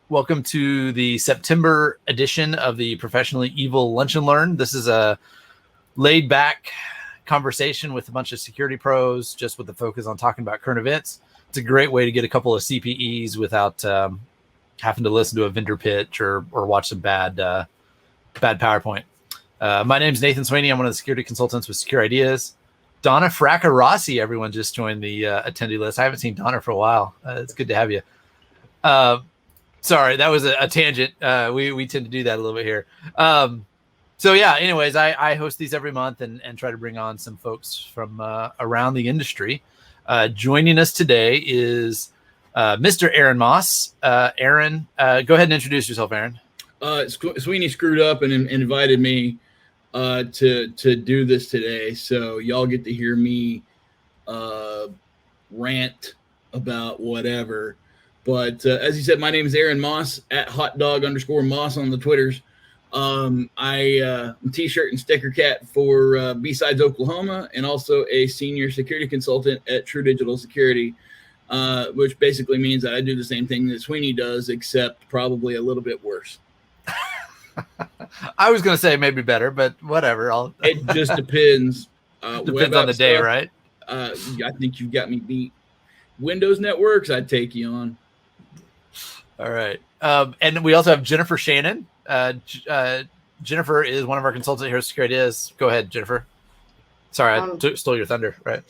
Welcome to the September edition of the Professionally Evil Lunch and Learn. This is a laid-back conversation with a bunch of security pros, just with the focus on talking about current events. It's a great way to get a couple of CPEs without having to listen to a vendor pitch or watch some bad PowerPoint. My name is Nathan Sweaney. I'm one of the security consultants with Secure Ideas. Donna Fracca-Rossi, everyone just joined the attendee list. I haven't seen Donna for a while. It's good to have you. Sorry, that was a tangent. We tend to do that a little bit here. So yeah, anyways, I host these every month and try to bring on some folks from around the industry. Joining us today is Mr. Aaron Moss. Aaron, go ahead and introduce yourself, Aaron. Sweaney screwed up and invited me to do this today, so y'all get to hear me rant about whatever. But as you said, my name is Aaron Moss at hotdog_Moss on the Twitters. I'm t-shirt and sticker cat for B-Sides Oklahoma, and also a senior security consultant at True Digital Security, which basically means that I do the same thing that Sweaney does, except probably a little bit worse. I was going to say maybe better, but whatever. It just depends. Depends on the day, stuff, right? I think you've got me beat. Windows networks, I'd take you on. All right. And we also have Jennifer Shannon. Jennifer is one of our consultants here at Secure Ideas. Go ahead, Jennifer. Sorry, I stole your thunder, right?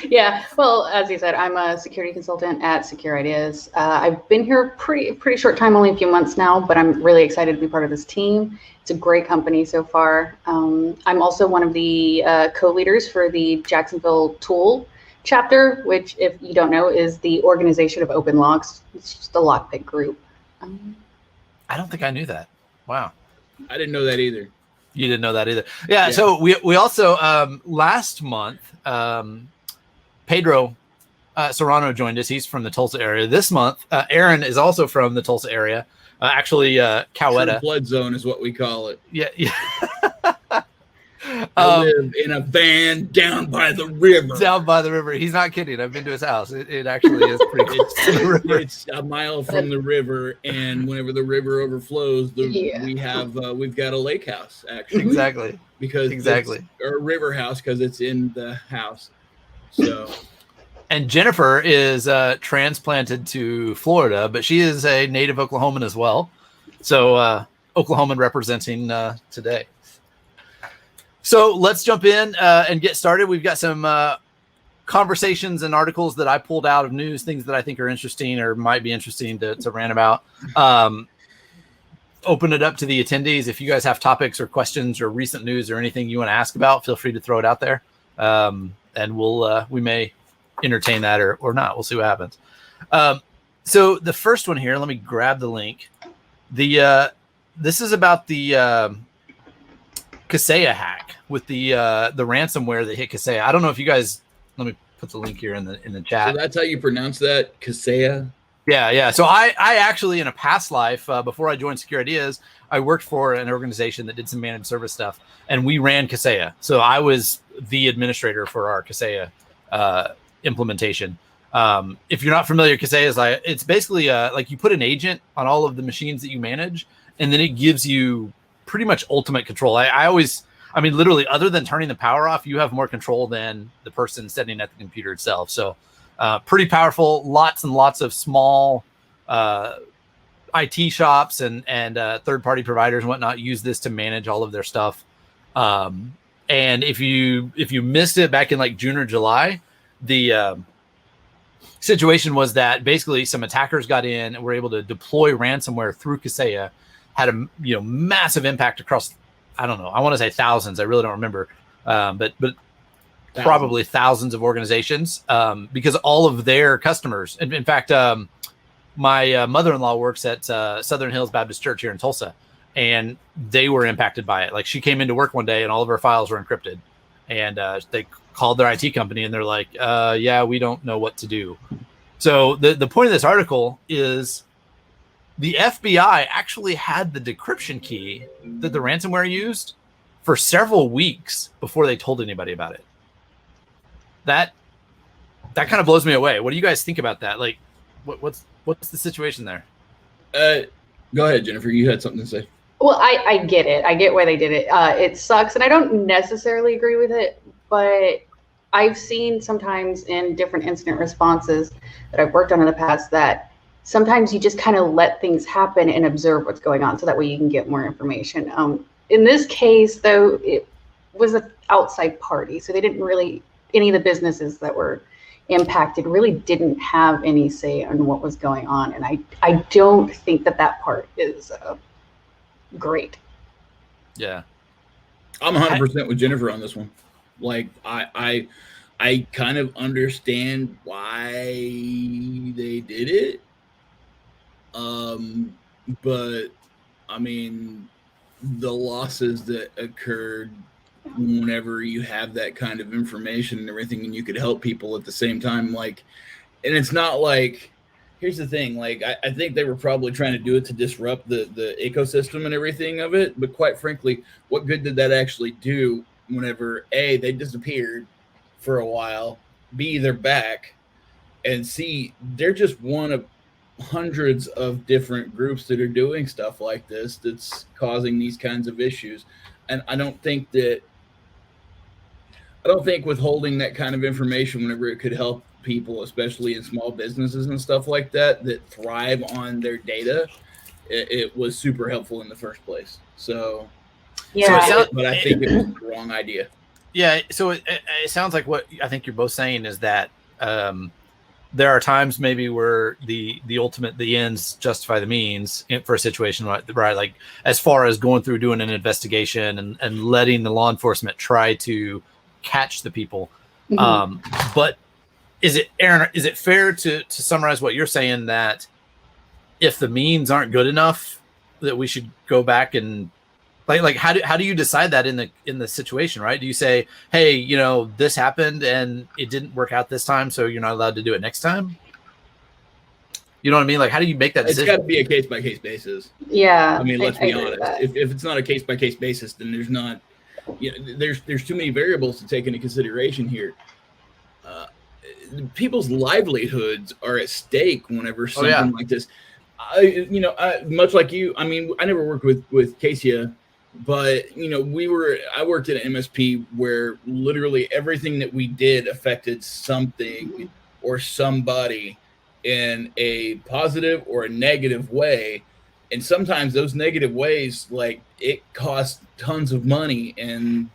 Yeah. Well, as you said, I'm a security consultant at Secure Ideas. I've been here pretty short time, only a few months now, but I'm really excited to be part of this team. It's a great company so far. I'm also one of the co-leaders for the Jacksonville Tool chapter, which, if you don't know, is the organization of open logs. It's just a lockpick group. I don't think I knew that. Wow. I didn't know that either. You didn't know that either. Yeah. So we also last month Pedro Serrano joined us. He's from the Tulsa area. This month Aaron is also from the Tulsa area. Actually, Coweta. Flood zone is what we call it. Yeah. I live in a van down by the river. Down by the river. He's not kidding. I've been to his house. It actually is pretty close to the river. It's a mile from the river, and whenever the river overflows, we've got a lake house, actually. Exactly. It's a river house because it's in the house. So. And Jennifer is transplanted to Florida, but she is a native Oklahoman as well. So Oklahoman representing today. So let's jump in and get started. We've got some conversations and articles that I pulled out of news, things that I think are interesting or might be interesting to rant about. Open it up to the attendees. If you guys have topics or questions or recent news or anything you want to ask about, feel free to throw it out there. And we may entertain that or not. We'll see what happens. So the first one here, let me grab the link. This is about the Kaseya hack with the ransomware that hit Kaseya. I don't know if you guys, let me put the link here in the chat. So that's how you pronounce that, Kaseya? Yeah. So I actually, in a past life, before I joined Secure Ideas, I worked for an organization that did some managed service stuff, and we ran Kaseya. So I was the administrator for our Kaseya implementation. If you're not familiar, Kaseya is it's basically like you put an agent on all of the machines that you manage, and then it gives you pretty much ultimate control. I mean, literally, other than turning the power off, you have more control than the person sitting at the computer itself. So pretty powerful. Lots and lots of small IT shops and third-party providers and whatnot use this to manage all of their stuff. And if you missed it back in like June or July, the situation was that basically some attackers got in and were able to deploy ransomware through Kaseya, had a massive impact across, I don't know, I want to say thousands. I really don't remember, but probably thousands of organizations, because all of their customers, in fact, my mother-in-law works at Southern Hills Baptist Church here in Tulsa, and they were impacted by it. Like, she came into work one day and all of her files were encrypted, and they called their IT company and they're like, yeah, we don't know what to do. So the point of this article is the FBI actually had the decryption key that the ransomware used for several weeks before they told anybody about it. That kind of blows me away. What do you guys think about that? Like, what's the situation there? Go ahead, Jennifer. You had something to say. Well, I get it. I get why they did it. It sucks, and I don't necessarily agree with it, but I've seen sometimes in different incident responses that I've worked on in the past that sometimes you just kind of let things happen and observe what's going on so that way you can get more information. In this case, though, it was an outside party, so they didn't really, any of the businesses that were impacted really didn't have any say on what was going on, and I don't think that part is great. Yeah, I'm 100% with Jennifer on this one. Like, I kind of understand why they did it. But I mean, the losses that occurred whenever you have that kind of information and everything, and you could help people at the same time, like, and it's not like, here's the thing, like, I think they were probably trying to do it to disrupt the ecosystem and everything of it, but quite frankly, what good did that actually do whenever A, they disappeared for a while, B, they're back, and C, they're just one of hundreds of different groups that are doing stuff like this that's causing these kinds of issues. And I don't think withholding that kind of information whenever it could help people, especially in small businesses and stuff like that thrive on their data, it was super helpful in the first place. So yeah, but I think it was the wrong idea. Yeah, so it sounds like what I think you're both saying is that there are times maybe where the ends justify the means for a situation, right? Like as far as going through doing an investigation and letting the law enforcement try to catch the people. Mm-hmm. But is it fair to summarize what you're saying, that if the means aren't good enough, that we should go back and like how do you decide that in the situation, right? Do you say, hey, this happened and it didn't work out this time, so you're not allowed to do it next time? You know what I mean? Like, how do you make that decision? It's got to be a case by case basis. Yeah, I mean, let's be honest. If it's not a case by case basis, then there's not. There's too many variables to take into consideration here. People's livelihoods are at stake whenever something like this. Much like you. I mean, I never worked with Casey. But, I worked at an MSP where literally everything that we did affected something or somebody in a positive or a negative way. And sometimes those negative ways, like, it cost tons of money, and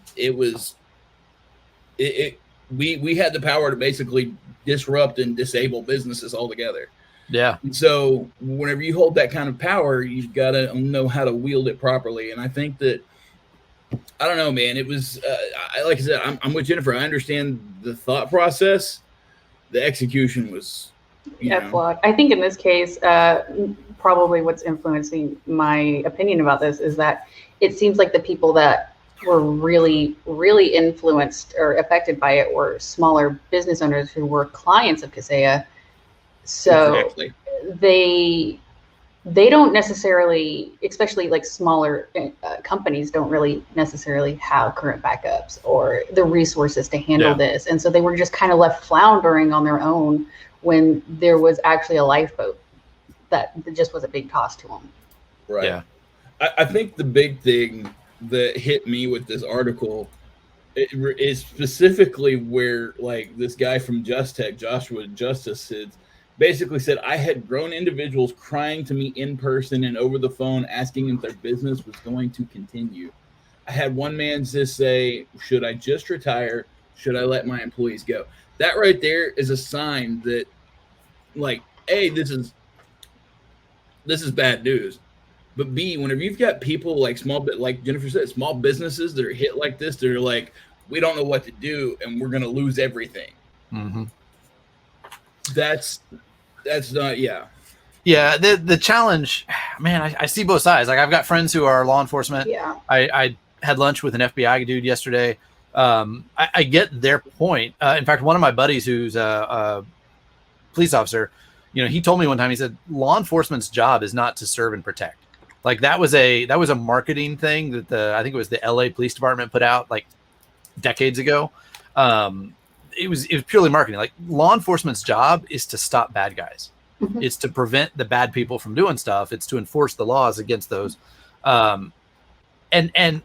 we had the power to basically disrupt and disable businesses altogether. Yeah. So whenever you hold that kind of power, you've got to know how to wield it properly. And I think that, I don't know, man, it was, like I said, I'm with Jennifer. I understand the thought process. The execution was, flawed. I think in this case, probably what's influencing my opinion about this is that it seems like the people that were really, really influenced or affected by it were smaller business owners who were clients of Kaseya. So exactly. They don't necessarily, especially like smaller companies, don't really necessarily have current backups or the resources to handle this. And so they were just kind of left floundering on their own when there was actually a lifeboat that just was a big cost to them. Right. Yeah. I think the big thing that hit me with this article is specifically where, like, this guy from Just Tech, Joshua Justice, basically said, I had grown individuals crying to me in person and over the phone asking if their business was going to continue. I had one man just say, should I just retire? Should I let my employees go? That right there is a sign that, like, A, this is bad news. But B, whenever you've got people like like Jennifer said, small businesses that are hit like this, they're like, we don't know what to do and we're going to lose everything. Mm-hmm. That's not, yeah. Yeah. The challenge, man, I see both sides. Like, I've got friends who are law enforcement. Yeah. I had lunch with an FBI dude yesterday. I get their point. In fact, one of my buddies who's a police officer, he told me one time, he said, law enforcement's job is not to serve and protect. Like, that was a marketing thing that I think it was the LA Police Department put out like decades ago. It was purely marketing. Like, law enforcement's job is to stop bad guys. It's to prevent the bad people from doing stuff. It's to enforce the laws against those. And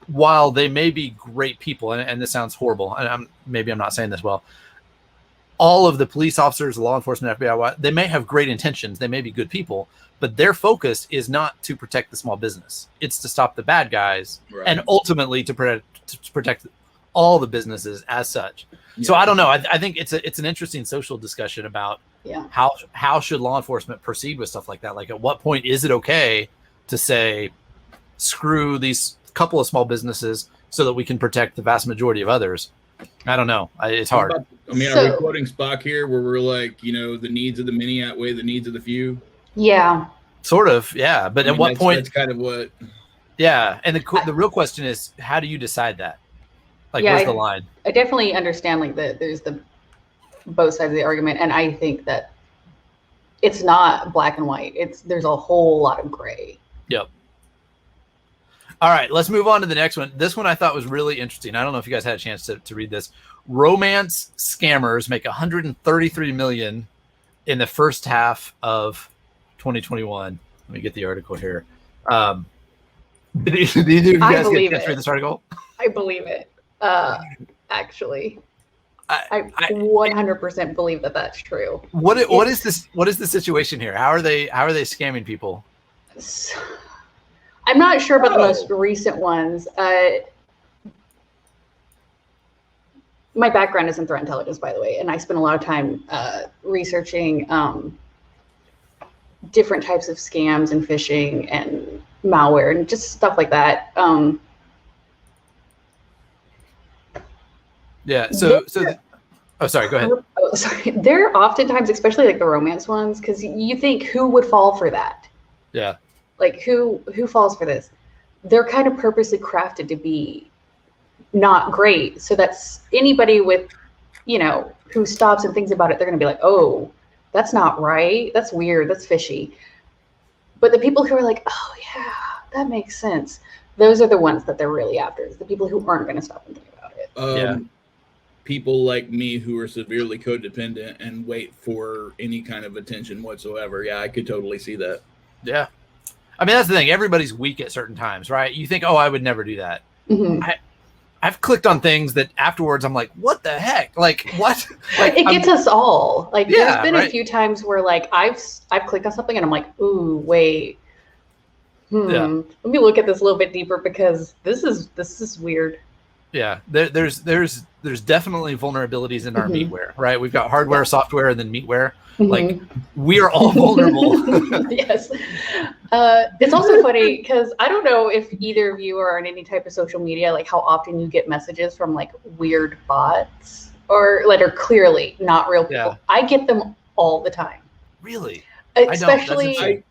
while they may be great people, and this sounds horrible, and maybe I'm not saying this well, all of the police officers, law enforcement, FBI, they may have great intentions. They may be good people, but their focus is not to protect the small business. It's to stop the bad guys, and ultimately to protect all the businesses as such. Yeah. So I don't know. I think it's an interesting social discussion about how should law enforcement proceed with stuff like that? Like, at what point is it okay to say, screw these couple of small businesses so that we can protect the vast majority of others? I don't know. It's hard. Are we quoting Spock here where we're like, the needs of the many outweigh the needs of the few? Yeah. Sort of, yeah. But at what point? That's kind of what. Yeah, and the real question is, how do you decide that? Like, where's the line? I definitely understand there's the both sides of the argument, and I think that it's not black and white. There's a whole lot of gray. Yep. All right, let's move on to the next one. This one I thought was really interesting. I don't know if you guys had a chance to read this. Romance scammers make $133 million in the first half of 2021. Let me get the article here. Did either of you guys get to read this article? I believe it. Actually, I 100% believe that that's true. What is this? What is the situation here? How are they scamming people? I'm not sure about the most recent ones. My background is in threat intelligence, by the way, and I spent a lot of time researching different types of scams and phishing and malware and just stuff like that. Yeah. So. Oh, sorry. Go ahead. Oh, sorry. They're oftentimes, especially like the romance ones, because you think who would fall for that? Yeah. Like who falls for this? They're kind of purposely crafted to be not great. So that's anybody with, who stops and thinks about it, they're going to be like, oh, that's not right. That's weird. That's fishy. But the people who are like, oh yeah, that makes sense. Those are the ones that they're really after. It's the people who aren't going to stop and think about it. People like me who are severely codependent and wait for any kind of attention whatsoever. Yeah, I could totally see that. Yeah. I mean, that's the thing. Everybody's weak at certain times, right? You think, oh, I would never do that. Mm-hmm. I've clicked on things that afterwards I'm like, what the heck? Like, what? Like, it gets us all. Like, there's been a few times where like I've clicked on something and I'm like, ooh, wait. Let me look at this a little bit deeper because this is weird. Yeah, there's definitely vulnerabilities in our meatware, right? We've got hardware, software, and then meatware. Like, we are all vulnerable. Yes. It's also funny because I don't know if either of you are on any type of social media, like how often you get messages from like weird bots or that are clearly not real people. Yeah. I get them all the time. Really? Especially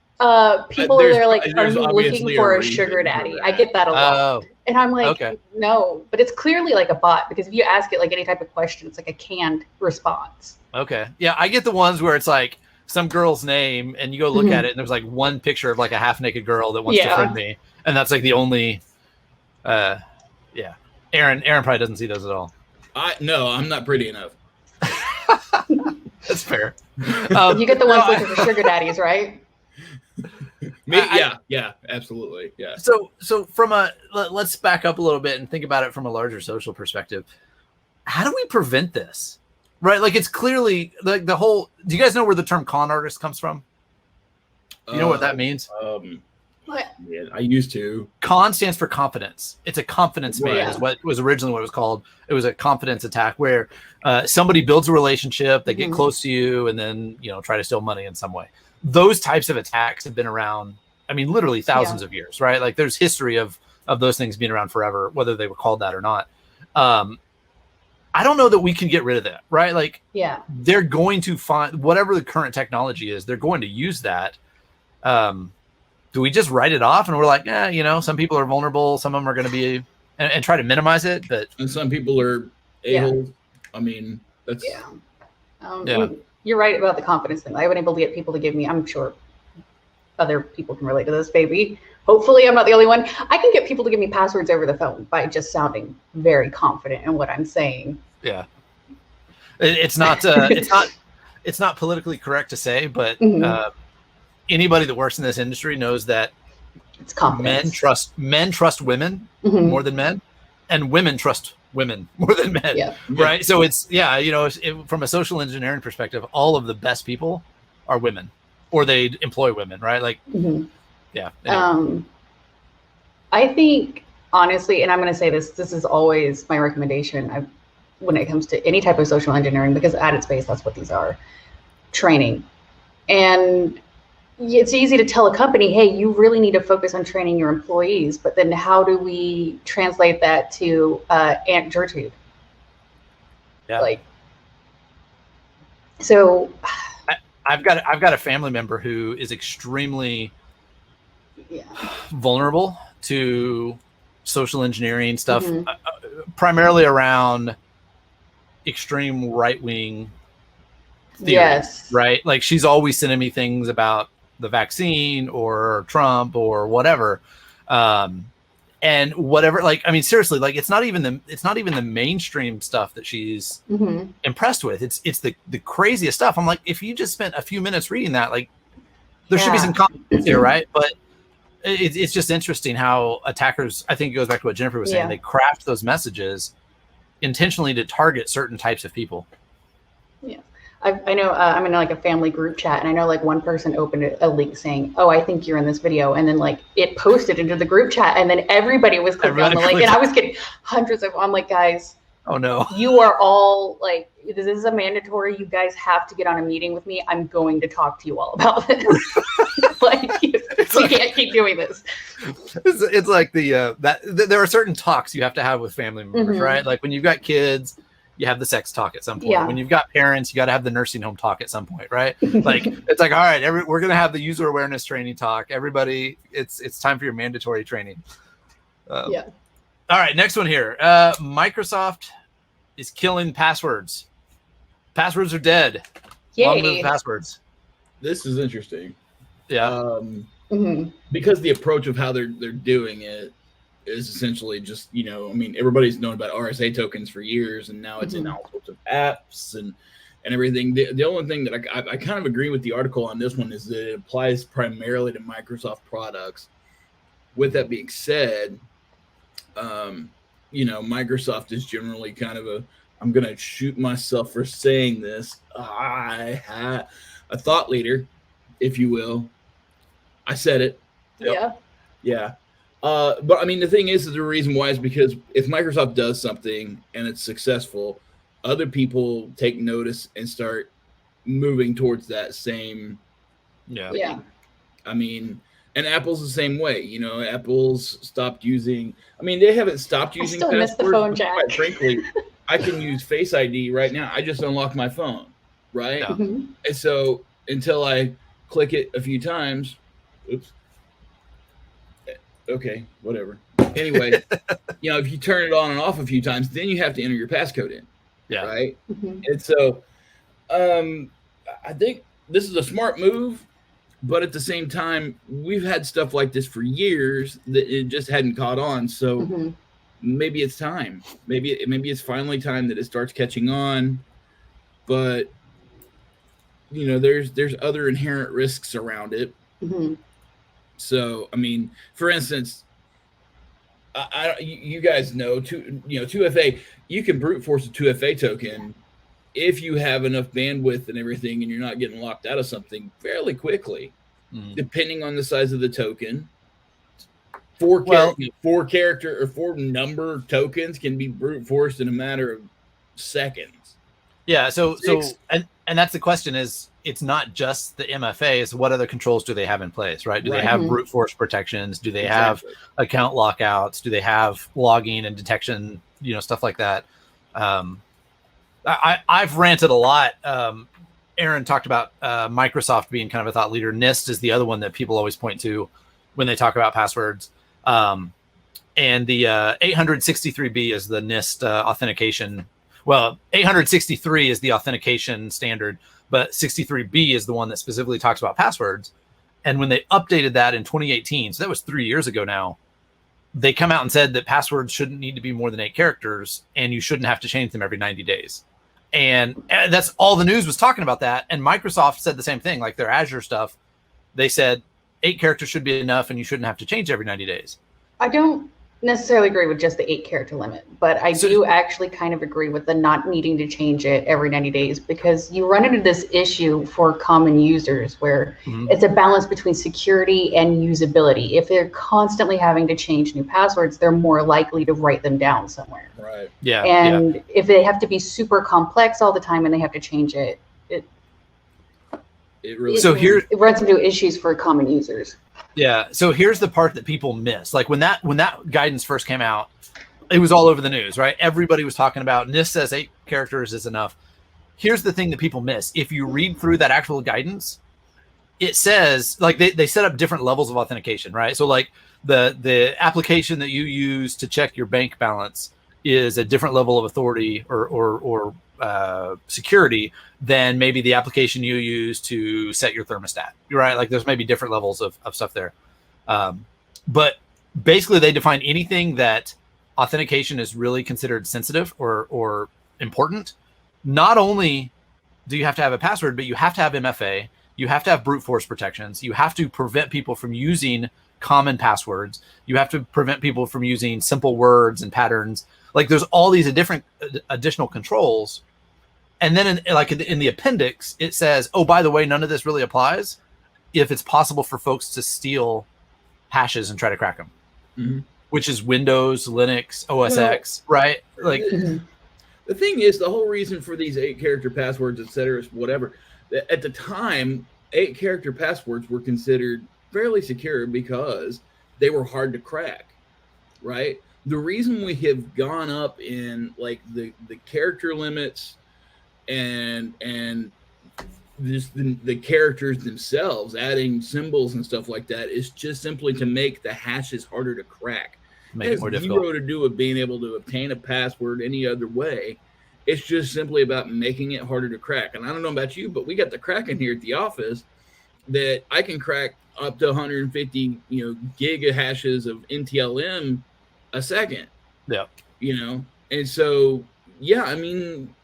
people that are like, are you looking for a sugar daddy? I get that a lot. And I'm like, no, but it's clearly like a bot because if you ask it like any type of question, it's like a canned response. Okay. Yeah, I get the ones where it's like some girl's name and you go look at it and there's like one picture of like a half naked girl that wants to friend me. And that's like the only, Aaron probably doesn't see those at all. No, I'm not pretty enough. That's fair. You get the ones looking for sugar daddies, right? Yeah, absolutely. Yeah. So from let's back up a little bit and think about it from a larger social perspective. How do we prevent this? Right? Like, it's clearly like the whole, do you guys know where the term con artist comes from? You know what that means? What? Yeah, I used to. Con stands for confidence. It's a confidence man is what was originally what it was called. It was a confidence attack where somebody builds a relationship, they get close to you, and then, try to steal money in some way. Those types of attacks have been around, I mean, literally thousands of years, right? Like, there's history of those things being around forever, whether they were called that or not. I don't know that we can get rid of that, right? Like, they're going to find whatever the current technology is, they're going to use that. Do we just write it off and we're like, some people are vulnerable, some of them are going to be, and try to minimize it, and some people are a-holes. I mean, that's You're right about the confidence thing. I've been able to get people to give me, I'm sure other people can relate to this, baby. Hopefully I'm not the only one. I can get people to give me passwords over the phone by just sounding very confident in what I'm saying. Yeah. It's not it's not politically correct to say, but Mhm. Anybody that works in this industry knows that It's confidence. men trust women Mhm. more than men, and women trust women more than men. Yeah. Right. So it's, from a social engineering perspective, all of the best people are women, or they employ women. Right. Like, Mhm. yeah. Anyway. I think honestly, and I'm going to say this is always my recommendation when it comes to any type of social engineering, because at its base, that's what these are: training. And it's easy to tell a company, hey, you really need to focus on training your employees, but then how do we translate that to Aunt Gertrude? Yeah. Like, so I've got a family member who is extremely vulnerable to social engineering stuff, Mhm. Primarily around extreme right-wing theories. Yes. Right. Like, she's always sending me things about the vaccine or Trump or whatever. And whatever, like, I mean, seriously, like, it's not even the mainstream stuff that she's Mhm. impressed with. It's the craziest stuff. I'm like, if you just spent a few minutes reading that, like, there should be some confidence here, right? But it's just interesting how attackers, I think it goes back to what Jennifer was saying, they craft those messages intentionally to target certain types of people. Yeah. I know I'm in like a family group chat, and I know like one person opened a link saying, oh, I think you're in this video. And then like it posted into the group chat, and then everybody was clicking on the link, and I was getting hundreds of, I'm like, guys, oh no, you are all like, this is a mandatory. You guys have to get on a meeting with me. I'm going to talk to you all about this. Like, we can't keep doing this. It's like there are certain talks you have to have with family members, Mhm. right? Like when you've got kids, you have the sex talk at some point. Yeah. When you've got parents, you got to have the nursing home talk at some point, right? Like, it's like, all right, we're going to have the user awareness training talk. Everybody, it's time for your mandatory training. Yeah. All right, next one here. Microsoft is killing passwords. Passwords are dead. Yay. Long live passwords. This is interesting. Yeah. Because the approach of how they're doing it is essentially just, I mean, everybody's known about RSA tokens for years, and now it's in all sorts of apps and everything. The only thing that I kind of agree with the article on this one is that it applies primarily to Microsoft products. With that being said, Microsoft is generally kind of I'm going to shoot myself for saying this. I had a thought leader, if you will. I said it. Yep. Yeah. But I mean, the thing is the reason why is because if Microsoft does something and it's successful, other people take notice and start moving towards that same. Yeah. I mean, and Apple's the same way. Apple's stopped using. I mean, they haven't stopped using passwords. I still miss the phone jack. Quite frankly, I can use Face ID right now. I just unlocked my phone, right? Yeah. And so until I click it a few times, oops. Okay, whatever. Anyway, if you turn it on and off a few times, then you have to enter your passcode in. Yeah. Right. And so, I think this is a smart move, but at the same time, we've had stuff like this for years that it just hadn't caught on. So maybe it's time. Maybe it's finally time that it starts catching on. But there's other inherent risks around it. So, I mean, for instance, you guys know, 2FA, you can brute force a 2FA token if you have enough bandwidth and everything, and you're not getting locked out of something fairly quickly, depending on the size of the token. Four character or 4 number tokens can be brute forced in a matter of seconds. Yeah. So and that's the question is, it's not just the MFA, it's what other controls do they have in place, right? Do they have brute force protections? Do they have account lockouts? Do they have logging and detection, stuff like that? I've ranted a lot. Aaron talked about Microsoft being kind of a thought leader. NIST is the other one that people always point to when they talk about passwords. And the 863B is the NIST authentication. Well, 863 is the authentication standard, but 63B is the one that specifically talks about passwords. And when they updated that in 2018, so that was 3 years ago now, they come out and said that passwords shouldn't need to be more than 8 characters, and you shouldn't have to change them every 90 days. And that's all the news was talking about that. And Microsoft said the same thing, like their Azure stuff. They said 8 characters should be enough and you shouldn't have to change every 90 days. I don't necessarily agree with just the 8-character limit, but I do actually kind of agree with the not needing to change it every 90 days, because you run into this issue for common users where it's a balance between security and usability. If they're constantly having to change new passwords, they're more likely to write them down somewhere. Right. Yeah. And if they have to be super complex all the time and they have to change it, it really it runs into issues for common users. Yeah. So here's the part that people miss. Like when that guidance first came out, it was all over the news, right? Everybody was talking about NIST says 8 characters is enough. Here's the thing that people miss. If you read through that actual guidance, it says like they set up different levels of authentication, right? So like the application that you use to check your bank balance is a different level of authority or security than maybe the application you use to set your thermostat, right? Like there's maybe different levels of stuff there. But basically they define anything that authentication is really considered sensitive or important. Not only do you have to have a password, but you have to have MFA, you have to have brute force protections, you have to prevent people from using common passwords, you have to prevent people from using simple words and patterns. Like there's all these different additional controls. And then in the appendix, it says, oh, by the way, none of this really applies if it's possible for folks to steal hashes and try to crack them, which is Windows, Linux, OS X, right? Like the thing is, the whole reason for these 8-character passwords, et cetera, is whatever. At the time, 8-character passwords were considered fairly secure because they were hard to crack, right? The reason we have gone up in like the character limits and just the characters themselves, adding symbols and stuff like that, is just simply to make the hashes harder to crack. Make it more difficult. Zero to do with being able to obtain a password any other way. It's just simply about making it harder to crack. And I don't know about you, but we got the cracking here at the office that I can crack up to 150, giga hashes of NTLM a second. Yeah. And so, yeah, I mean,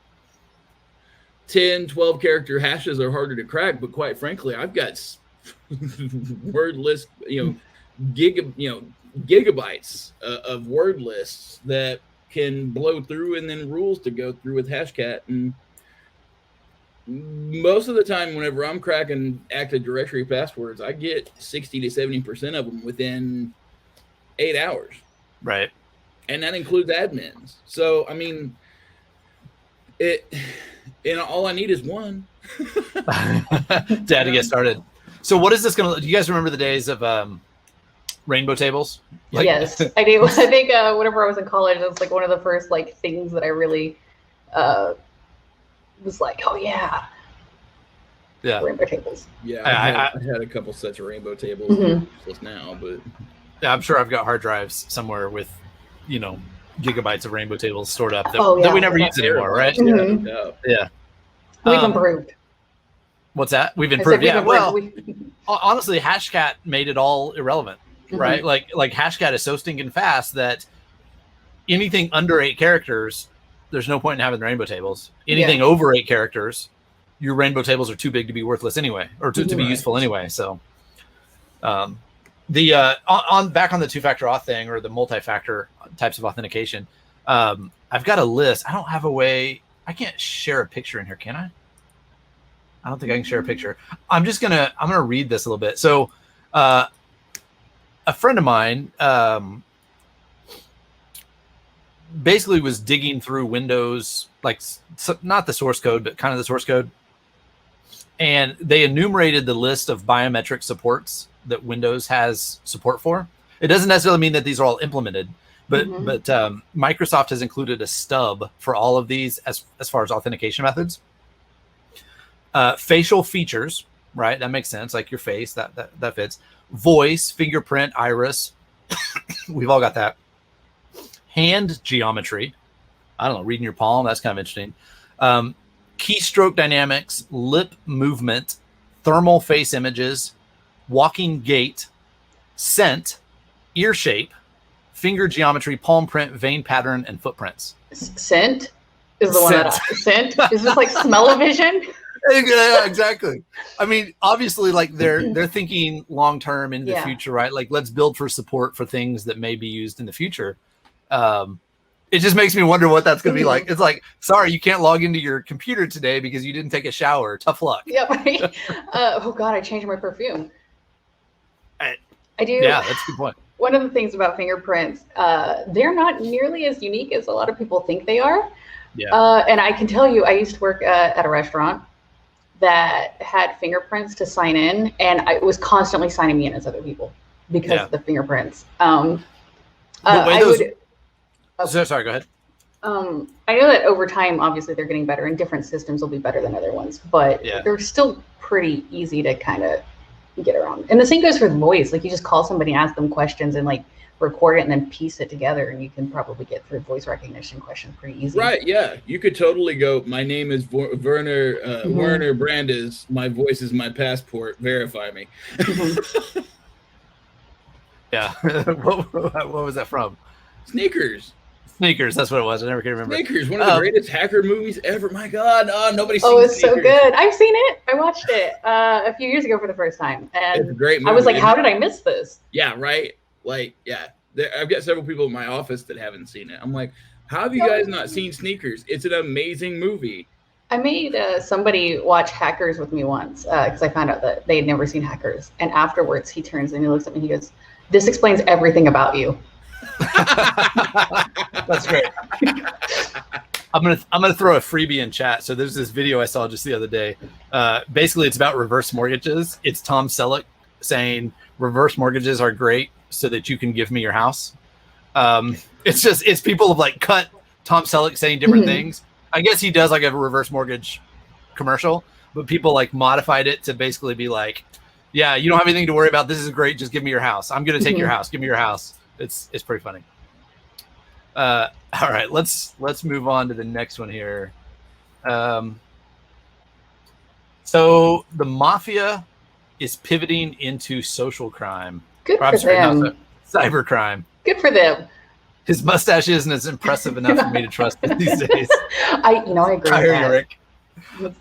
10, 12 character hashes are harder to crack, but quite frankly, I've got word list, gigabytes of word lists that can blow through, and then rules to go through with Hashcat. And most of the time, whenever I'm cracking Active Directory passwords, I get 60 to 70% of them within 8 hours. Right. And that includes admins. So, I mean, all I need is one. To get started. So what is this going to, do you guys remember the days of rainbow tables? Yes, I do. I think whenever I was in college, it was like one of the first things that I really was like, oh yeah. Yeah. Rainbow tables. Yeah, I had a couple sets of rainbow tables just now, but yeah, I'm sure I've got hard drives somewhere with, gigabytes of rainbow tables stored up that we never use anymore, right? Yeah. We've improved. What's that? We've improved. Yeah. Well, honestly, Hashcat made it all irrelevant, right? Like Hashcat is so stinking fast that anything under 8 characters, there's no point in having rainbow tables. Anything over 8 characters, your rainbow tables are too big to be worthless anyway, or to be useful anyway. So, back on the 2-factor auth thing, or the multi-factor types of authentication, I've got a list. I don't have a way. I can't share a picture in here, can I? I don't think I can share a picture. I'm gonna read this a little bit. So, a friend of mine basically was digging through Windows, not the source code, but kind of the source code, and they enumerated the list of biometric supports that Windows has support for. It doesn't necessarily mean that these are all implemented, but Microsoft has included a stub for all of these as far as authentication methods. Facial features, right? That makes sense. Like your face, that fits. Voice, fingerprint, iris. We've all got that. Hand geometry. I don't know, reading your palm. That's kind of interesting. Keystroke dynamics, lip movement, thermal face images, walking gait, scent, ear shape, finger geometry, palm print, vein pattern, and footprints. Scent? is the one that I sent. Is this like smell-o-vision? Yeah, exactly. I mean, obviously, like they're thinking long term into the future, right? Like, let's build for support for things that may be used in the future. It just makes me wonder what that's going to be like. It's like, sorry, you can't log into your computer today because you didn't take a shower. Tough luck. Yeah, right. Oh God, I changed my perfume. I do. Yeah, that's a good point. One of the things about fingerprints, they're not nearly as unique as a lot of people think they are. Yeah. And I can tell you, I used to work at a restaurant that had fingerprints to sign in, and I was constantly signing me in as other people because of the fingerprints. Sorry, go ahead. I know that over time, obviously, they're getting better, and different systems will be better than other ones, but they're still pretty easy to kind of get around. And the same goes for voice. Like, you just call somebody, ask them questions, and like record it, and then piece it together, and you can probably get through voice recognition questions pretty easy. Right? Yeah, you could totally go. My name is Werner Werner Brandes. My voice is my passport. Verify me. Yeah. What was that from? Sneakers. That's what it was. I never can remember. Sneakers, one of the greatest hacker movies ever. My God, nobody's seen it's Sneakers. so good. I've seen it. I watched it a few years ago for the first time, and it's a great movie. I was like, "How did I miss this?" Yeah, right. Like, yeah, I've got several people in my office that haven't seen it. I'm like, "How have you guys not seen Sneakers? It's an amazing movie." I made somebody watch Hackers with me once because I found out that they had never seen Hackers, and afterwards he turns and he looks at me. He goes, "This explains everything about you." That's great. I'm gonna throw a freebie in chat. So there's this video I saw just the other day. Basically, it's about reverse mortgages. It's Tom Selleck saying reverse mortgages are great so that you can give me your house. It's people have like cut Tom Selleck saying different things. I guess he does like a reverse mortgage commercial, but people like modified it to basically be like, yeah, you don't have anything to worry about. This is great. Just give me your house. I'm gonna take your house. Give me your house. It's pretty funny. All right, let's move on to the next one here. So the Mafia is pivoting into social crime. Good for them. Cybercrime. Good for them. His mustache isn't as impressive enough for me to trust it these days. I agree with that. Rick.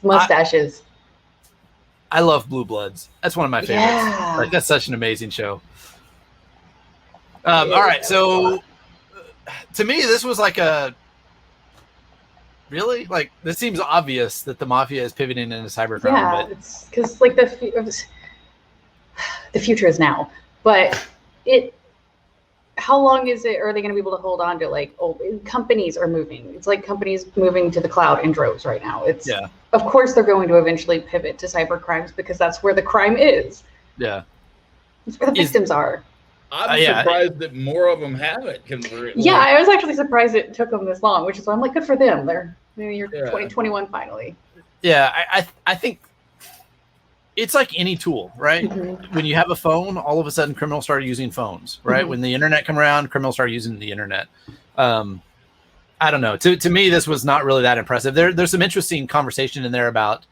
Mustaches. I love Blue Bloods. That's one of my favorites. Yeah. Like, that's such an amazing show. All right, so to me, this was like really like this seems obvious that the Mafia is pivoting into cybercrime. Yeah, it's because like the future is now, but how long is it? Are they going to be able to hold on to like companies are moving? It's like companies moving to the cloud in droves right now. Of course they're going to eventually pivot to cyber crimes because that's where the crime is. Yeah, it's where the victims are. I'm surprised that more of them haven't converted. Yeah, I was actually surprised it took them this long, which is why I'm like, good for them. They're you're 2021 finally. Yeah, I think it's like any tool, right? When you have a phone, all of a sudden criminals started using phones, right? When the internet came around, criminals started using the internet. I don't know. To me, this was not really that impressive. There's some interesting conversation in there about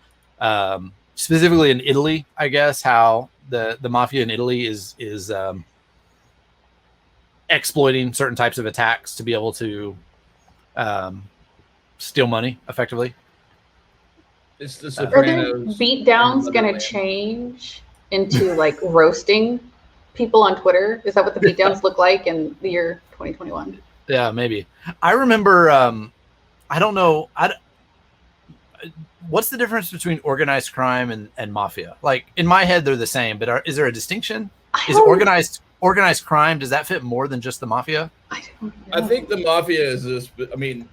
specifically in Italy, I guess, how the Mafia in Italy is exploiting certain types of attacks to be able to steal money effectively. It's the Sopranos. Are their beatdowns going to change into like roasting people on Twitter? Is that what the beatdowns look like in the year 2021? Yeah, maybe. I remember, I don't know. What's the difference between organized crime and mafia? Like in my head, they're the same, but is there a distinction? Is organized crime, does that fit more than just the mafia? I think the mafia is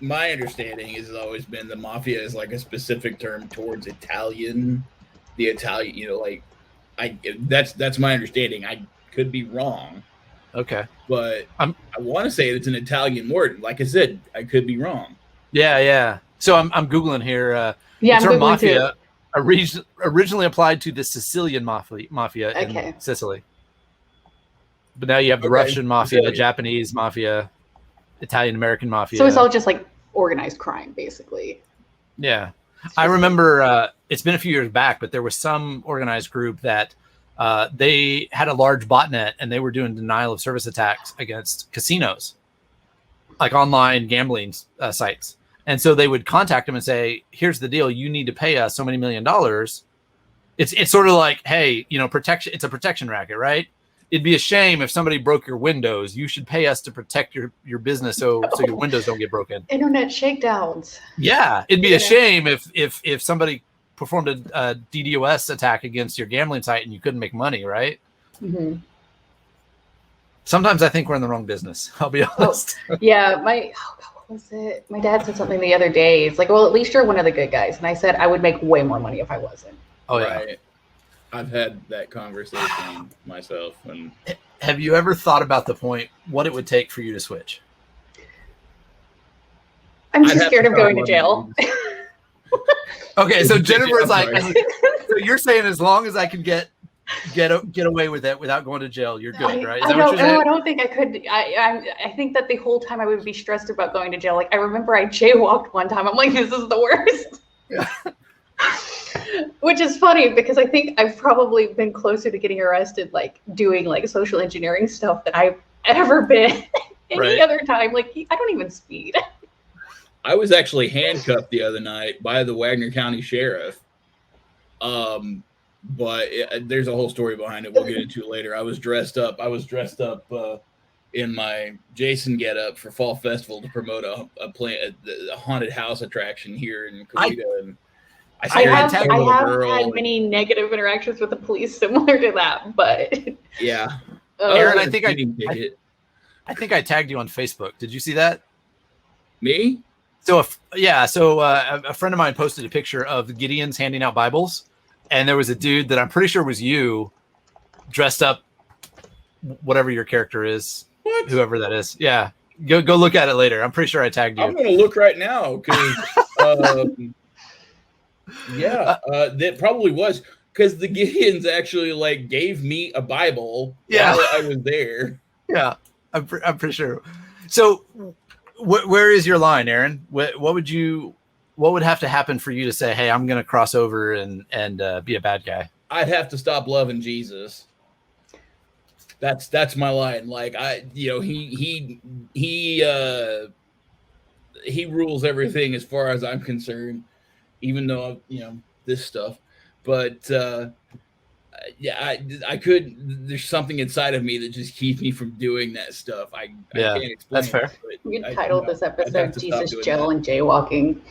my understanding has always been the mafia is like a specific term towards the Italian, that's my understanding. I could be wrong. Okay. But I want to say it's an Italian word. Like I said, I could be wrong. Yeah. So I'm Googling here. The term mafia originally applied to the Sicilian mafia in Sicily. But now you have the Russian mafia, the Japanese mafia, Italian-American mafia. So it's all just like organized crime, basically. Yeah. I remember it's been a few years back, but there was some organized group that they had a large botnet and they were doing denial of service attacks against casinos, like online gambling sites. And so they would contact him and say, here's the deal. You need to pay us so many $1 million. It's sort of like, hey, protection. It's a protection racket, right? It'd be a shame if somebody broke your windows. You should pay us to protect your business so your windows don't get broken. Internet shakedowns. Yeah, it'd be a shame if somebody performed a DDoS attack against your gambling site and you couldn't make money, right? Mm-hmm. Sometimes I think we're in the wrong business. I'll be honest. Yeah, what was it? My dad said something the other day. It's like, well, at least you're one of the good guys. And I said I would make way more money if I wasn't. Oh, yeah. Right. I've had that conversation myself. And have you ever thought about the point, what it would take for you to switch? I'm too scared of going to jail. Okay, so Jennifer's like, so you're saying as long as I can get away with it without going to jail, you're good, right? I don't think I could. I think that the whole time I would be stressed about going to jail. Like, I remember I jaywalked one time. I'm like, this is the worst. Yeah. Which is funny because I think I've probably been closer to getting arrested, like doing like social engineering stuff than I've ever been any other time. Like, I don't even speed. I was actually handcuffed the other night by the Wagner County Sheriff. But there's a whole story behind it. We'll get into it later. I was dressed up in my Jason getup for Fall Festival to promote a haunted house attraction here in Coweta. And I have had many negative interactions with the police similar to that, but yeah. Aaron, I think I tagged you on Facebook. Did you see that? Me? So a friend of mine posted a picture of the Gideons handing out Bibles, and there was a dude that I'm pretty sure was you, dressed up, whatever your character is, whoever that is. Yeah, go look at it later. I'm pretty sure I tagged you. I'm gonna look right now because. That probably was because the Gideons actually like gave me a Bible while I was there. Yeah, I'm pretty sure. So, where is your line, Aaron? What would have to happen for you to say, "Hey, I'm going to cross over and be a bad guy"? I'd have to stop loving Jesus. That's my line. Like he rules everything as far as I'm concerned. Even though, this stuff, but I could, there's something inside of me that just keeps me from doing that stuff. I can't explain. That's fair. You titled this episode Jesus, Jail, and Jaywalking.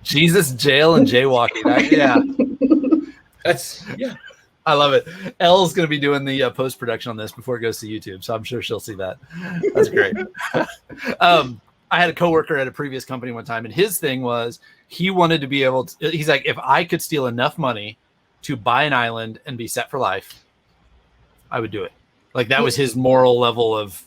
Jesus, Jail, and Jaywalking. I love it. Elle's going to be doing the post-production on this before it goes to YouTube, so I'm sure she'll see that. That's great. I had a coworker at a previous company one time, and his thing was he wanted to be able to, he's like, if I could steal enough money to buy an island and be set for life, I would do it. Like, that was his moral level of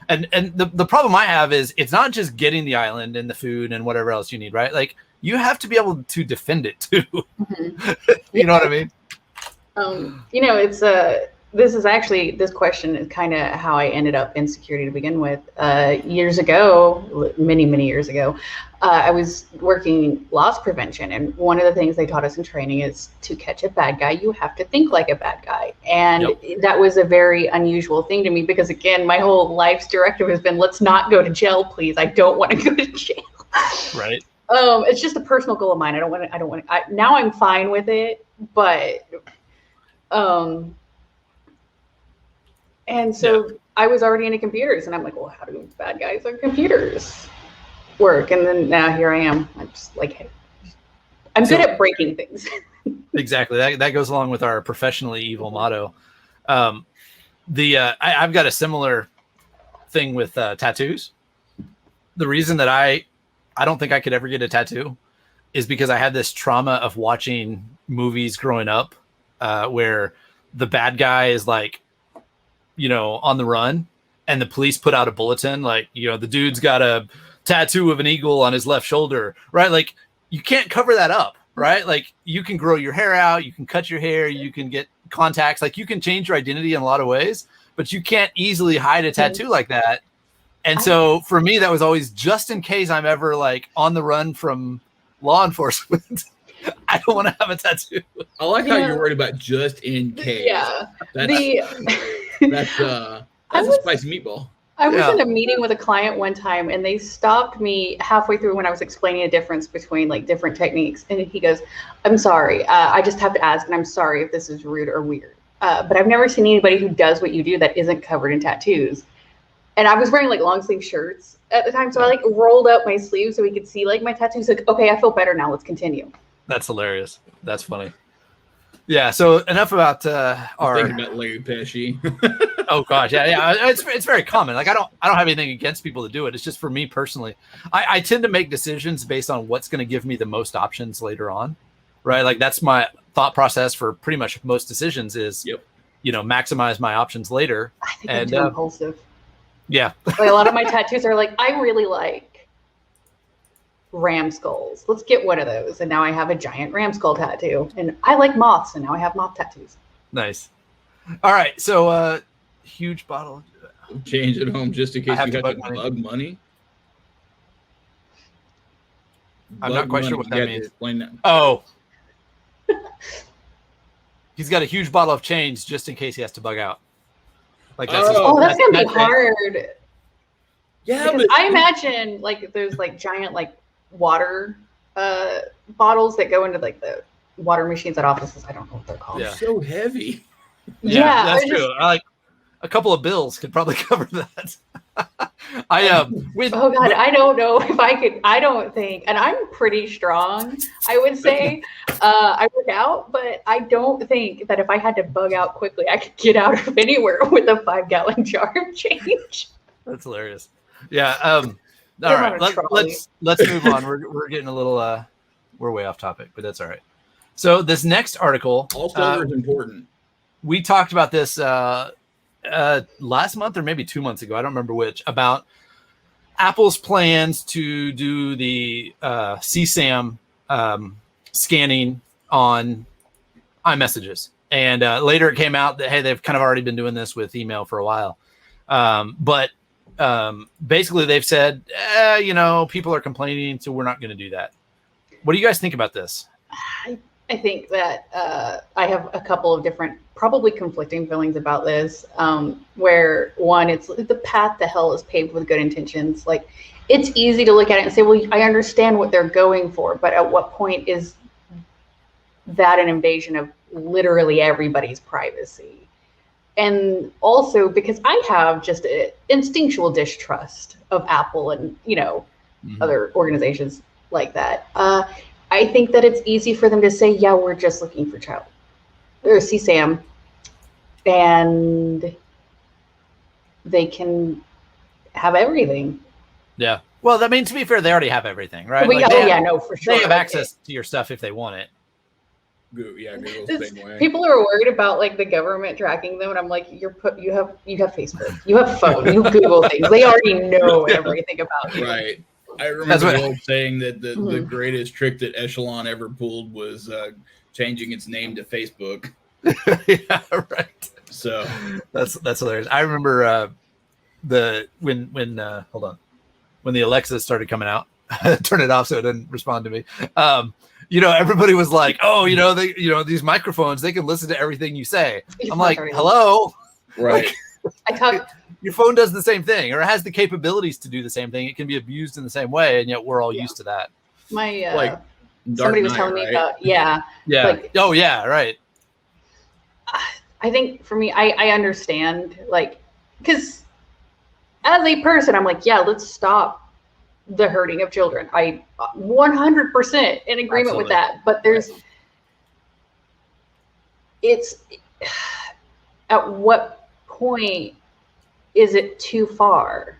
and the problem I have is it's not just getting the island and the food and whatever else you need, right? Like, you have to be able to defend it too. Mm-hmm. You know what I mean? It's this question is kind of how I ended up in security to begin with. Years ago, many years ago, I was working loss prevention. And one of the things they taught us in training is to catch a bad guy, you have to think like a bad guy. And that was a very unusual thing to me because, again, my whole life's directive has been, let's not go to jail, please. I don't want to go to jail. Right. It's just a personal goal of mine. Now I'm fine with it, but, and so I was already into computers, and I'm like, well, how do bad guys on computers work? And then now here I am. I'm just like, hey, I'm good at breaking things. Exactly. That goes along with our professionally evil motto. I've got a similar thing with tattoos. The reason that I don't think I could ever get a tattoo is because I had this trauma of watching movies growing up where the bad guy is like, on the run, and the police put out a bulletin like, the dude's got a tattoo of an eagle on his left shoulder, right? Like, you can't cover that up, right? Like, you can grow your hair out, you can cut your hair, you can get contacts, like, you can change your identity in a lot of ways, but you can't easily hide a tattoo like that. And so for me, that was always just in case I'm ever like on the run from law enforcement. I don't want to have a tattoo. I like how you're worried about just in case. Yeah. That's a spicy meatball. I was in a meeting with a client one time, and they stopped me halfway through when I was explaining a difference between like different techniques. And he goes, "I'm sorry. I just have to ask, and I'm sorry if this is rude or weird. But I've never seen anybody who does what you do that isn't covered in tattoos." And I was wearing like long sleeve shirts at the time, so I like rolled up my sleeves so he could see like my tattoos. Like, okay, I feel better now. Let's continue. That's hilarious. That's funny. Yeah. So enough about our thinking about Larry Pesci. Oh gosh, yeah. It's very common. Like I don't have anything against people to do it. It's just for me personally. I tend to make decisions based on what's going to give me the most options later on, right? Like that's my thought process for pretty much most decisions. Is maximize my options later. I think I'm too impulsive. Yeah, like a lot of my tattoos are like I really like ram skulls. Let's get one of those, and now I have a giant ram skull tattoo. And I like moths, and now I have moth tattoos. Nice. All right, so. Huge bottle of change at home just in case you got to bug money. I'm not quite sure what that means. That. Oh. He's got a huge bottle of change just in case he has to bug out. Like that's that's going to be hard. Yeah, but I imagine like there's like giant like water bottles that go into like the water machines at offices. I don't know what they're called. Yeah. So heavy. Yeah, that's true. I like a couple of bills could probably cover that. Oh God, I don't know if I could. I don't think, and I'm pretty strong. I would say I work out, but I don't think that if I had to bug out quickly, I could get out of anywhere with a 5-gallon jar of change. That's hilarious. Yeah. All right. Let's move on. We're getting a little. We're way off topic, but that's all right. So this next article also is important. We talked about this. Last month or maybe 2 months ago, I don't remember which, about Apple's plans to do the CSAM scanning on iMessages. And later it came out that, hey, they've kind of already been doing this with email for a while. But basically they've said, people are complaining, so we're not going to do that. What do you guys think about this? I think that I have a couple of different, probably conflicting feelings about this. Where one, it's the path to hell is paved with good intentions. Like, it's easy to look at it and say, well, I understand what they're going for, but at what point is that an invasion of literally everybody's privacy? And also because I have just an instinctual distrust of Apple and, other organizations like that. I think that it's easy for them to say, yeah, we're just looking for child or CSAM, and they can have everything. Yeah. Well, I mean, to be fair, they already have everything, right? For sure. They have access to your stuff if they want it. Yeah, Google's the same way. People are worried about like the government tracking them, and I'm like, you have Facebook, you have phone, you Google things. They already know everything about you. Right. I remember the old saying that the greatest trick that Echelon ever pulled was changing its name to Facebook. Yeah, right. So that's hilarious. I remember when the Alexa started coming out, turn it off so it didn't respond to me. Everybody was like, "Oh, these microphones, they can listen to everything you say." I'm like, "Hello." Right. Your phone does the same thing, or it has the capabilities to do the same thing. It can be abused in the same way, and yet we're all used to that. My somebody was telling me about yeah. Like, oh yeah, right. I think for me, I understand, like, because as a person, I'm like, yeah, let's stop the hurting of children. I 100% in agreement with that. But it's at what point is it too far?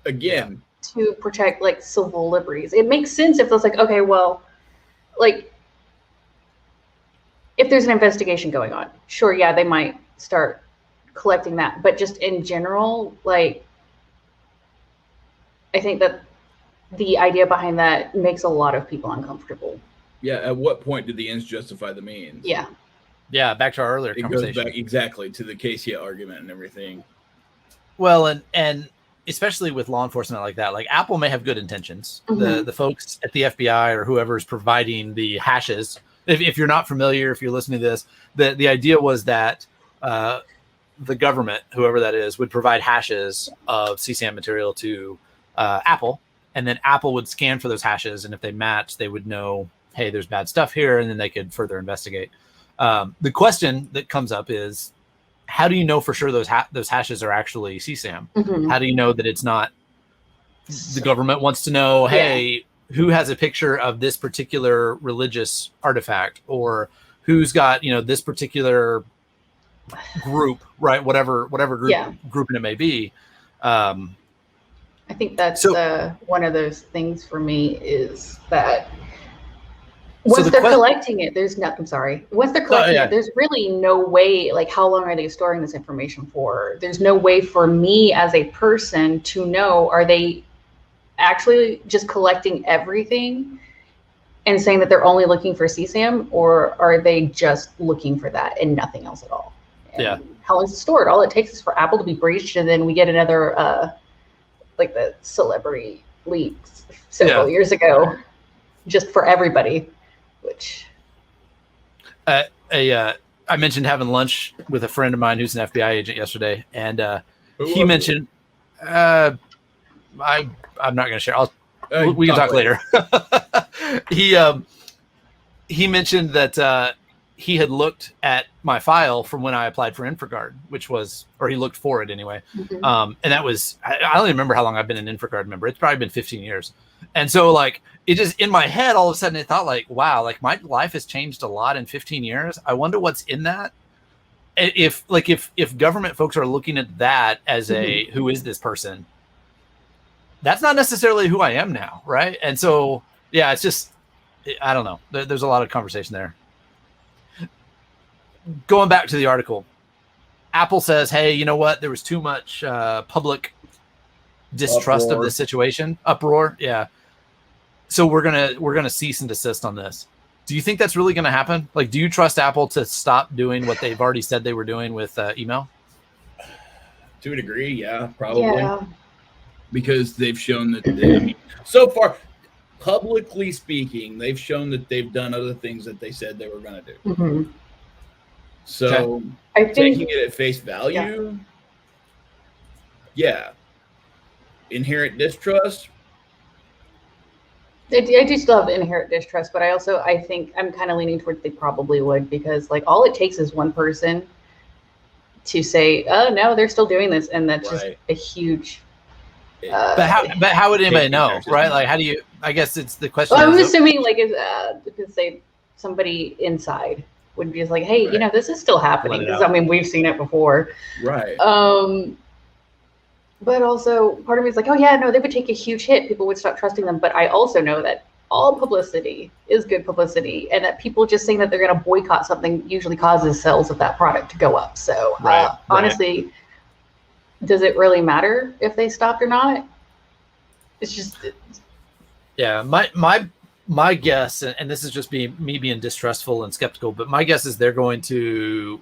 Again, to protect like civil liberties. It makes sense if it's like, okay, well, like if there's an investigation going on, sure, yeah, they might start collecting that. But just in general, like, I think that the idea behind that makes a lot of people uncomfortable. Yeah, at what point did the ends justify the means? Yeah. Yeah, back to our earlier conversation. Goes back exactly to the Casey argument and everything. Well, and especially with law enforcement like that, like Apple may have good intentions. Mm-hmm. The folks at the FBI or whoever is providing the hashes, if you're not familiar, if you're listening to this, the idea was that the government, whoever that is, would provide hashes of CSAM material to Apple, and then Apple would scan for those hashes, and if they match, they would know, hey, there's bad stuff here, and then they could further investigate. The question that comes up is, how do you know for sure those hashes are actually CSAM? Mhm. How do you know that it's not? The government wants to know, hey, who has a picture of this particular religious artifact, or who's got, this particular group, right? Whatever grouping it may be. I think that's one of those things for me is that once they're collecting it, there's no, I'm sorry. Once they're collecting it, there's really no way, like, how long are they storing this information for? There's no way for me as a person to know, are they actually just collecting everything and saying that they're only looking for CSAM, or are they just looking for that and nothing else at all? And how long is it stored? All it takes is for Apple to be breached, and then we get another, like the celebrity leaks several years ago, just for everybody. Which I mentioned having lunch with a friend of mine who's an FBI agent yesterday, and he mentioned I'm not going to share. We can talk later. He mentioned that he had looked at my file from when I applied for InfraGard, or he looked for it anyway. Mm-hmm. And that was, I don't even remember how long I've been an InfraGard member. It's probably been 15 years. And so, like, it just, in my head, all of a sudden I thought, like, wow, like, my life has changed a lot in 15 years. I wonder what's in that. If government folks are looking at that as a, who is this person? That's not necessarily who I am now, right? And so, yeah, it's just, I don't know. There's a lot of conversation there. Going back to the article, Apple says, hey, you know what? There was too much public distrust of this situation. Uproar, yeah. So we're gonna cease and desist on this. Do you think that's really gonna happen? Like, do you trust Apple to stop doing what they've already said they were doing with email? To a degree, yeah, probably. Yeah. Because they've shown that so far, publicly speaking, they've shown that they've done other things that they said they were going to do. Mm-hmm. So I think, taking it at face value, inherent distrust. I do still have inherent distrust, but I think I'm kind of leaning towards they probably would, because, like, all it takes is one person to say, oh no, they're still doing this, and that's just a huge. But how would anybody know, right? Like, how do you? I guess it's the question. Well, I'm assuming, like, because say somebody inside would be just like, hey, this is still happening, because I mean, we've seen it before, right? But also, part of me is like, oh yeah, no, they would take a huge hit. People would stop trusting them. But I also know that all publicity is good publicity, and that people just saying that they're going to boycott something usually causes sales of that product to go up. So honestly. Does it really matter if they stopped or not? It's just, my guess, and this is just me being distrustful and skeptical, but my guess is they're going to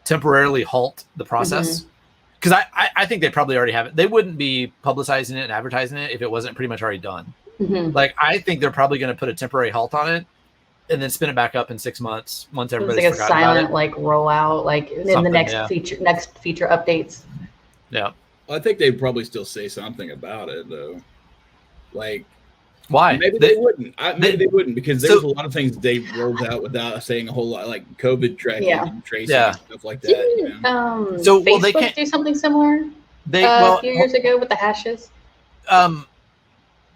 temporarily halt the process, because I think they probably already have it. They wouldn't be publicizing it and advertising it if it wasn't pretty much already done. Like, I think they're probably going to put a temporary halt on it and then spin it back up in 6 months once everybody's like a forgotten silent about it. like rollout, like in the next feature updates. Yeah. I think they'd probably still say something about it, though. Like, why? Maybe they wouldn't. Maybe they wouldn't, because there's a lot of things they rolled out without saying a whole lot, like COVID tracking and tracing and stuff like that. Didn't Facebook they can't do something similar a few years ago with the hashes?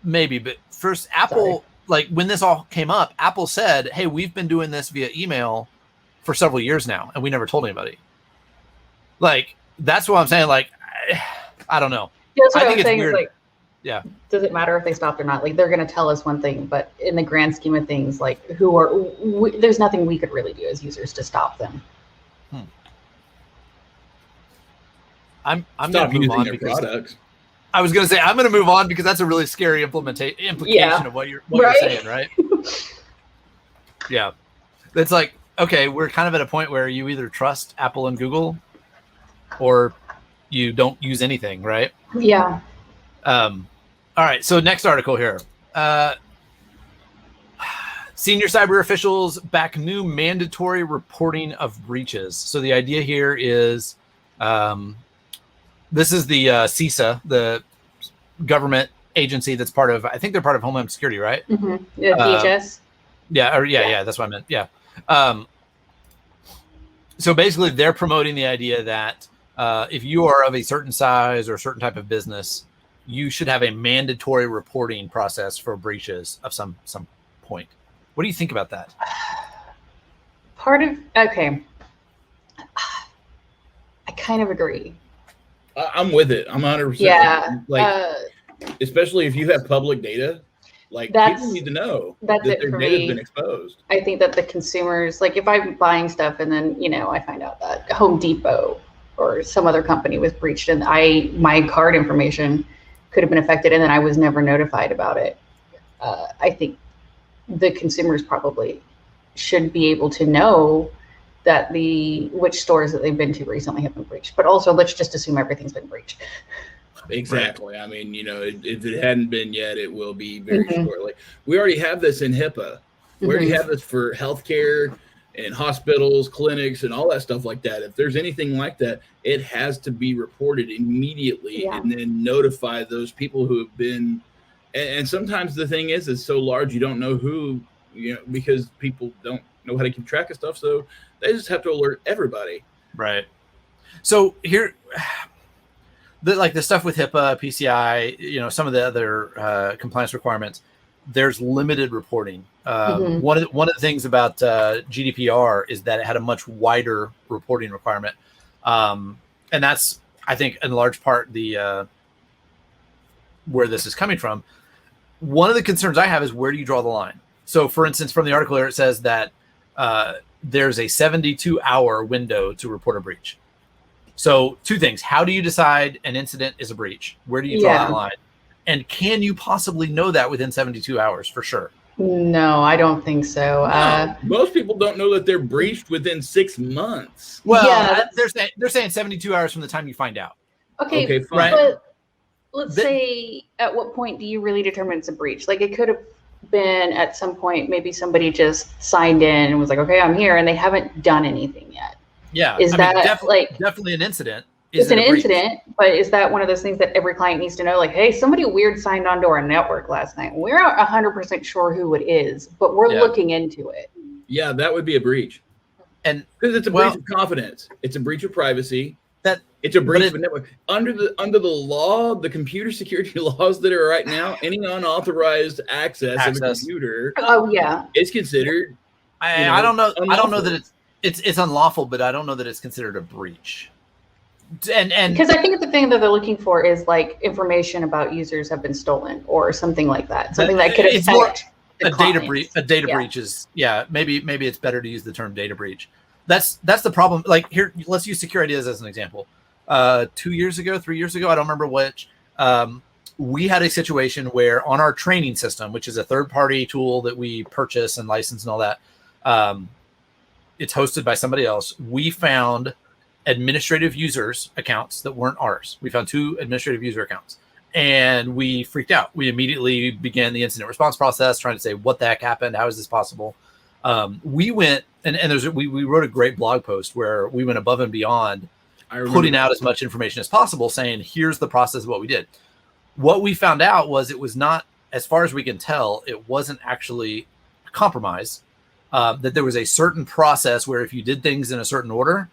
Maybe, but first, Apple, like, when this all came up, Apple said, hey, we've been doing this via email for several years now, and we never told anybody. Like, that's what I'm saying. Like, I don't know. Yeah, that's what I think it's saying, weird. like, does it matter if they stopped or not? Like, they're going to tell us one thing, but in the grand scheme of things, like, there's nothing we could really do as users to stop them. I'm going to move on because products. I was going to say I'm going to move on because that's a really scary implication of what you're saying, right? Yeah, it's like, okay, we're kind of at a point where you either trust Apple and Google, or you don't use anything, right? Yeah. All right. So next article here. Senior cyber officials back new mandatory reporting of breaches. So the idea here is This is the CISA, the government agency that's part of, I think they're part of Homeland Security, right? Mm-hmm. Yeah, DHS. Yeah, that's what I meant. Yeah. So basically, they're promoting the idea that if you are of a certain size or a certain type of business, you should have a mandatory reporting process for breaches of some point. What do you think about that? Okay. I kind of agree. I'm with it. I'm 100%. Yeah. Especially if you have public data, people need to know that their data has been exposed. I think that the consumers, if I'm buying stuff and then, I find out that Home Depot or some other company was breached and my card information could have been affected and then I was never notified about it. I think the consumers probably should be able to know that which stores that they've been to recently have been breached. But also, let's just assume everything's been breached. Exactly. Right. I mean, if it hadn't been yet, it will be very shortly. We already have this in HIPAA. We already have this for healthcare and hospitals, clinics, and all that stuff like that. If there's anything like that, it has to be reported immediately and then notify those people who have been. And sometimes the thing is, it's so large you don't know who, because people don't know how to keep track of stuff. So they just have to alert everybody. Right. So here, the stuff with HIPAA, PCI, some of the other compliance requirements, there's limited reporting. One of the things about GDPR is that it had a much wider reporting requirement. And that's, I think, in large part the where this is coming from. One of the concerns I have is, where do you draw the line? So, for instance, from the article here, it says that there's a 72-hour window to report a breach. So, two things. How do you decide an incident is a breach? Where do you draw that line? And can you possibly know that within 72 hours for sure? No, I don't think so. No, most people don't know that they're breached within 6 months. Well, they're saying 72 hours from the time you find out. Okay, fine. But let's say, at what point do you really determine it's a breach? It could have been at some point, maybe somebody just signed in and was like, okay, I'm here, and they haven't done anything yet. Yeah. Definitely an incident? It's an incident, but is that one of those things that every client needs to know? Hey, somebody weird signed onto our network last night. We're not 100% sure who it is, but we're looking into it. Yeah, that would be a breach. And because it's a breach of confidence. It's a breach of privacy. It's a breach of a network. Under the law, the computer security laws that are right now, any unauthorized access of a computer is considered. I don't know. Unlawful. I don't know that it's unlawful, but I don't know that it's considered a breach. And because I think the thing that they're looking for is information about users have been stolen or something like that. Something that could affect a data breach. A data breach is maybe it's better to use the term data breach. That's the problem. Here, let's use Secure Ideas as an example. 2 years ago, 3 years ago, I don't remember which. We had a situation where on our training system, which is a third-party tool that we purchase and license and all that, it's hosted by somebody else. We found administrative users accounts that weren't ours. We found 2 administrative user accounts and we freaked out. We immediately began the incident response process, trying to say, what the heck happened? How is this possible? We went and we wrote a great blog post where we went above and beyond putting out as much information as possible, saying, here's the process of what we did. What we found out was it was not, as far as we can tell, it wasn't actually a compromise, that there was a certain process where if you did things in a certain order,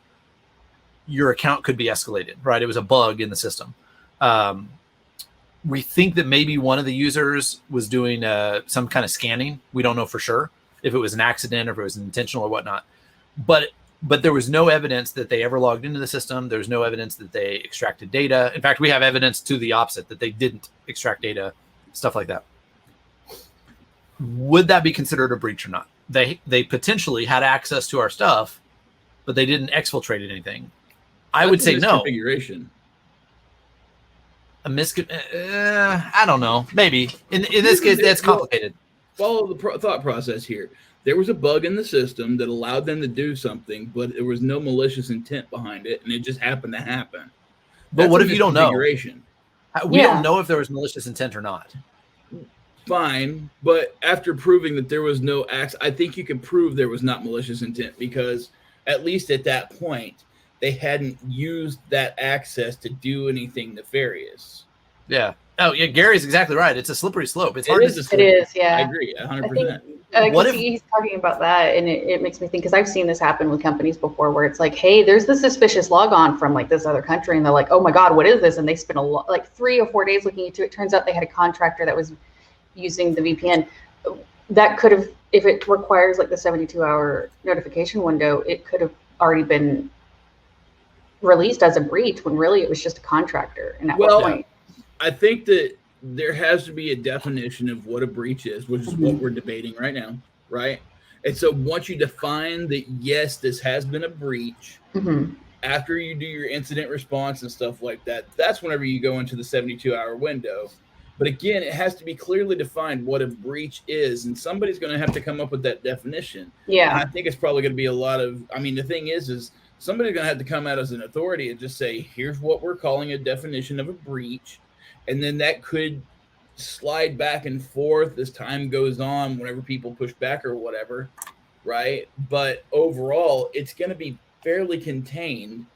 your account could be escalated, right? It was a bug in the system. We think that maybe one of the users was doing some kind of scanning. We don't know for sure if it was an accident or if it was intentional or whatnot. But there was no evidence that they ever logged into the system. There's no evidence that they extracted data. In fact, we have evidence to the opposite, that they didn't extract data, stuff like that. Would that be considered a breach or not? They potentially had access to our stuff, but they didn't exfiltrate anything. I would say no. Configuration. I don't know. Maybe in this case, that's complicated. Follow the thought process here. There was a bug in the system that allowed them to do something, but there was no malicious intent behind it, and it just happened to happen. But what if you don't know? We don't know if there was malicious intent or not. Fine, but after proving that there was no acts, I think you can prove there was not malicious intent, because at least at that point, they hadn't used that access to do anything nefarious. Yeah. Oh, yeah. Gary's exactly right. It's a slippery slope. It's hard. It is. Yeah. I agree, 100%. What Because if- he's talking about that, and it makes me think, because I've seen this happen with companies before, where it's like, hey, there's this suspicious logon from like this other country, and they're like, oh my god, what is this? And they spend like 3 or 4 days looking into it. Turns out they had a contractor that was using the VPN. That could have, if it requires like the 72-hour notification window, it could have already been released as a breach when really it was just a contractor. And at what point? I think that there has to be a definition of what a breach is, which is what we're debating right now, right? And so once you define that, yes, this has been a breach, after you do your incident response and stuff like that, that's whenever you go into the 72-hour window. But again, it has to be clearly defined what a breach is, and somebody's going to have to come up with that definition. Yeah. And I think it's probably going to be a lot of, I mean, the thing is somebody's going to have to come out as an authority and just say, here's what we're calling a definition of a breach. And then that could slide back and forth as time goes on, whenever people push back or whatever, right? But overall, it's going to be fairly contained.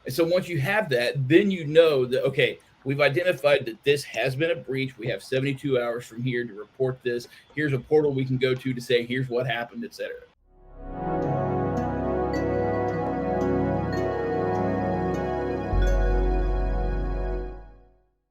And so once you have that, then you know that, okay, we've identified that this has been a breach. We have 72 hours from here to report this. Here's a portal we can go to say, here's what happened, etc.